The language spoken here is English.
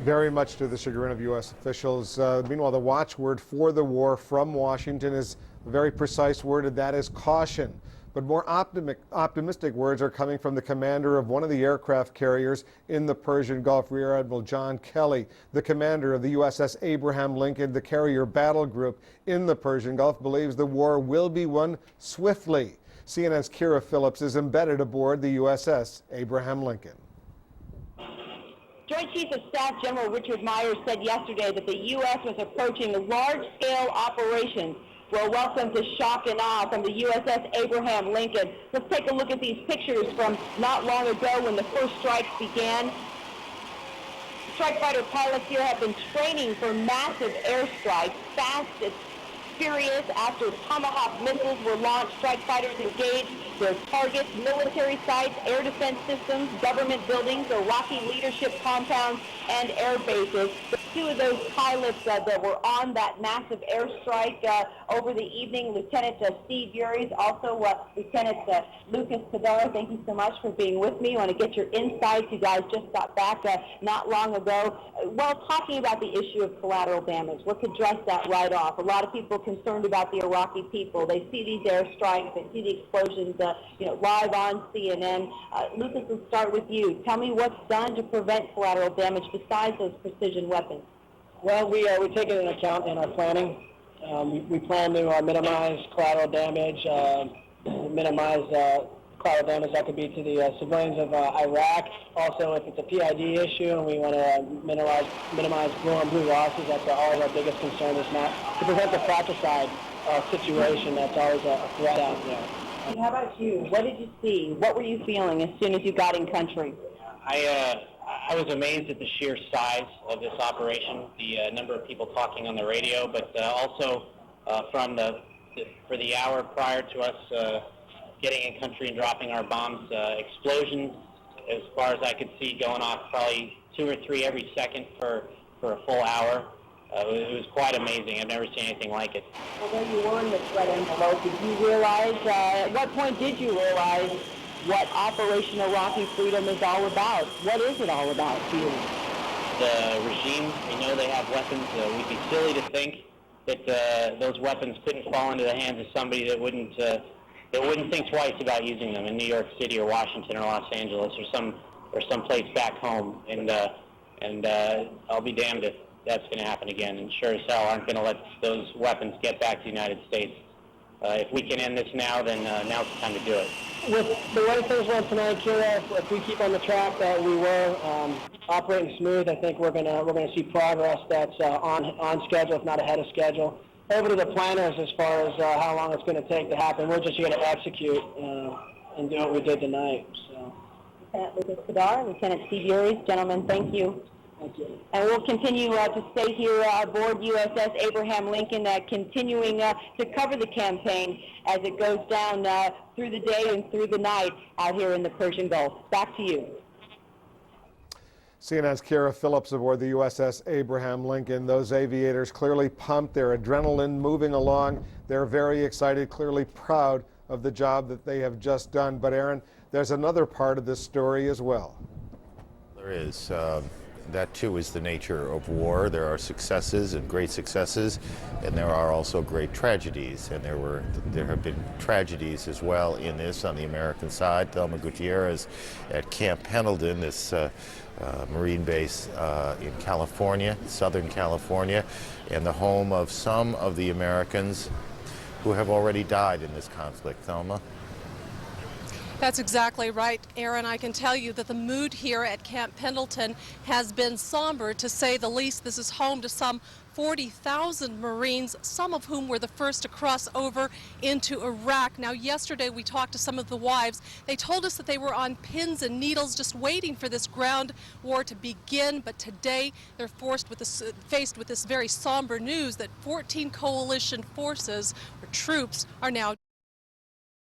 Very much to the chagrin of U.S. officials. Meanwhile, the watchword for the war from Washington is a very precise word, and that is caution. But more optimistic words are coming from the commander of one of the aircraft carriers in the Persian Gulf, Rear Admiral John Kelly. The commander of the USS Abraham Lincoln, the carrier battle group in the Persian Gulf, believes the war will be won swiftly. CNN's Kira Phillips is embedded aboard the USS Abraham Lincoln. Joint Chief of Staff General Richard Myers said yesterday that the U.S. was approaching large-scale operations. Well, welcome to shock and awe from the USS Abraham Lincoln. Let's take a look at these pictures from not long ago when the first strikes began. Strike fighter pilots here have been training for massive airstrikes, fast and furious. After Tomahawk missiles were launched, strike fighters engaged their targets, military sites, air defense systems, government buildings, Iraqi leadership compounds, and air bases. Two of those pilots that were on that massive airstrike over the evening, Lieutenant Steve Uries, also Lieutenant Lucas Kadar, thank you so much for being with me. I want to get your insights. You guys just got back not long ago. Well, talking about the issue of collateral damage, let's address that right off. A lot of people concerned about the Iraqi people. They see these airstrikes, they see the explosions live on CNN. Lucas, let's start with you. Tell me what's done to prevent collateral damage besides those precision weapons. Well, we take it into account in our planning. We plan to minimize collateral damage, minimize collateral damage that could be to the civilians of Iraq. Also, if it's a PID issue and we want to minimize blue and blue losses, that's always our biggest concern, is not to prevent the fratricide situation. That's always a threat out there. And how about you? What did you see? What were you feeling as soon as you got in country? I was amazed at the sheer size of this operation, the number of people talking on the radio, but also for the hour prior to us getting in country and dropping our bombs, explosions, as far as I could see, going off probably 2 or 3 every second for a full hour. It was quite amazing. I've never seen anything like it. Although you were in the threat envelope, did you realize, at what point did you realize what Operation Iraqi Freedom is all about? What is it all about to you? The regime, we know they have weapons. We'd be silly to think that those weapons couldn't fall into the hands of somebody that wouldn't think twice about using them in New York City or Washington or Los Angeles or some place back home. And I'll be damned if that's going to happen again. And sure as hell aren't going to let those weapons get back to the United States. If we can end this now, then now's the time to do it. With the way things went tonight, Kira, if we keep on the track that we were operating smooth, I think we're gonna see progress that's on schedule, if not ahead of schedule. Over to the planners as far as how long it's going to take to happen. We're just here to execute and do what we did tonight. So. Lieutenant Lucas Kadar, Lieutenant Steve Uries, gentlemen, thank you. Thank you. And we'll continue to stay here aboard USS Abraham Lincoln, continuing to cover the campaign as it goes down through the day and through the night out here in the Persian Gulf. Back to you. CNN's Kira Phillips aboard the USS Abraham Lincoln. Those aviators clearly pumped, their adrenaline moving along. They're very excited, clearly proud of the job that they have just done. But Aaron, there's another part of this story as well. There is. That too is the nature of war. There are successes and great successes, and there are also great tragedies. And there have been tragedies as well in this on the American side. Thelma Gutierrez at Camp Pendleton, this Marine base in California, Southern California, and the home of some of the Americans who have already died in this conflict. Thelma? That's exactly right, Aaron. I can tell you that the mood here at Camp Pendleton has been somber, to say the least. This is home to some 40,000 Marines, some of whom were the first to cross over into Iraq. Now, yesterday we talked to some of the wives. They told us that they were on pins and needles just waiting for this ground war to begin, but today they're faced with this very somber news that 14 coalition forces or troops are now